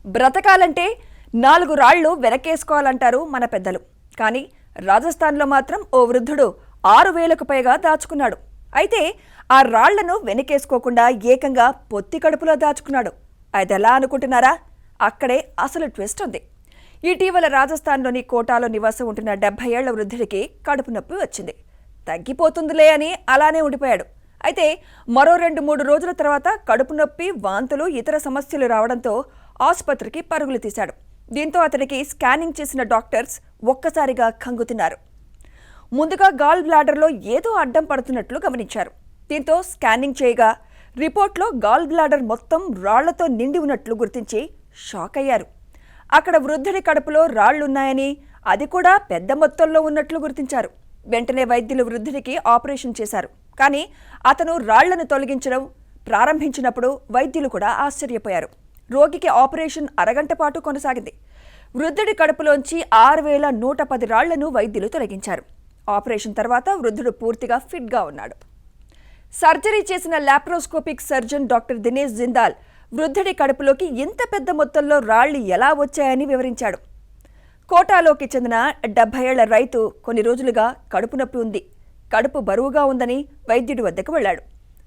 బ్రతకాలంటే 4 రాళ్లు వెనకేసుకోవాలంటారు మన పెద్దలు. కానీ రాజస్థాన్లో మాత్రం ఓ వృద్ధుడు 6,000కు పైగా దాచుకున్నాడు. అయితే ఆ రాళ్లను వెనకేసుకోకుండా ఏకంగా పొత్తి కడుపులో దాచుకున్నాడు. అదెలా అనుకుంటున్నారా? అక్కడే అసలు ట్విస్ట్ ఉంది. ఇటీవల రాజస్థాన్లోని కోటాలో నివాసం ఉంటున్న 70 ఏళ్ల వృద్ధుడికి కడుపు నొప్పి వచ్చింది. తగ్గిపోతుందిలే అని అలానే ఉండిపోయాడు. అయితే మరో 2-3 రోజుల తర్వాత కడుపు నొప్పి, వాంతులు, ఇతర సమస్యలు రావడంతో ఆసుపత్రికి పరుగులు తీశాడు. దీంతో అతనికి స్కానింగ్ చేసిన డాక్టర్స్ ఒక్కసారిగా కంగుతిన్నారు. ముందుగా గాల్ బ్లాడర్లో ఏదో అడ్డం పడుతున్నట్లు గమనించారు. దీంతో స్కానింగ్ చేయగా రిపోర్ట్లో గాల్ బ్లాడర్ మొత్తం రాళ్లతో నిండి ఉన్నట్లు గుర్తించి షాక్ అయ్యారు. అక్కడ వృద్ధుడి కడుపులో రాళ్లున్నాయని, అది కూడా పెద్ద మొత్తంలో ఉన్నట్లు గుర్తించారు. వెంటనే వైద్యులు వృద్ధుడికి ఆపరేషన్ చేశారు. కానీ అతను రాళ్లను తొలగించడం ప్రారంభించినప్పుడు వైద్యులు కూడా ఆశ్చర్యపోయారు. రోగికి ఆపరేషన్ అరగంట పాటు కొనసాగింది. వృద్ధుడి కడుపులోంచి 6,110 రాళ్లను వైద్యులు తొలగించారు. ఆపరేషన్ తర్వాత వృద్ధుడు పూర్తిగా ఫిట్గా ఉన్నాడు. సర్జరీ చేసిన laparoscopic surgeon doctor Dinesh Jindal వృద్ధుడి కడుపులోకి ఇంత పెద్ద మొత్తంలో రాళ్లు ఎలా వచ్చాయని వివరించాడు. కోటాలోకి చెందిన 70 ఏళ్ల రైతు కొన్ని రోజులుగా కడుపు నొప్పి ఉంది, కడుపు బరువుగా ఉందని వైద్యుడి వద్దకు వెళ్లాడు.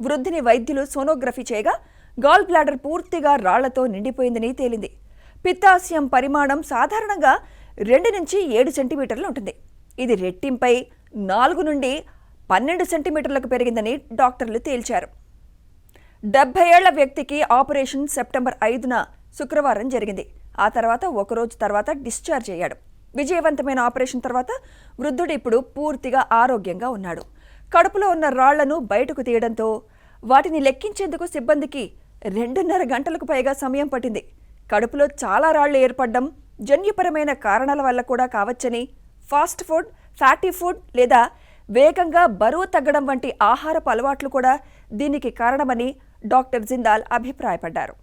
వృద్ధుని వైద్యులు సోనోగ్రఫీ చేయగా గాల్ బ్లాడర్ పూర్తిగా రాళ్లతో నిండిపోయిందని తేలింది. పిత్తాశయం పరిమాణం సాధారణంగా 2 నుంచి 7 సెంటీమీటర్లు ఉంటుంది. ఇది రెట్టింపై 4 నుండి 12 సెంటీమీటర్లకు పెరిగిందని డాక్టర్లు తేల్చారు. 70 ఏళ్ల వ్యక్తికి ఆపరేషన్ సెప్టెంబర్ 5న శుక్రవారం జరిగింది. ఆ తర్వాత ఒకరోజు తర్వాత డిశ్చార్జ్ అయ్యాడు. విజయవంతమైన ఆపరేషన్ తర్వాత వృద్ధుడు ఇప్పుడు పూర్తిగా ఆరోగ్యంగా ఉన్నాడు. కడుపులో ఉన్న రాళ్లను బయటకు తీయడంతో వాటిని లెక్కించేందుకు సిబ్బందికి 2.5 గంటలకు పైగా సమయం పట్టింది. కడుపులో చాలా రాళ్లు ఏర్పడడం జన్యుపరమైన కారణాల వల్ల కూడా కావచ్చని, ఫాస్ట్ ఫుడ్, ఫ్యాటీ ఫుడ్ లేదా వేగంగా బరువు తగ్గడం వంటి ఆహారపు అలవాట్లు కూడా దీనికి కారణమని డాక్టర్ జిందాల్ అభిప్రాయపడ్డారు.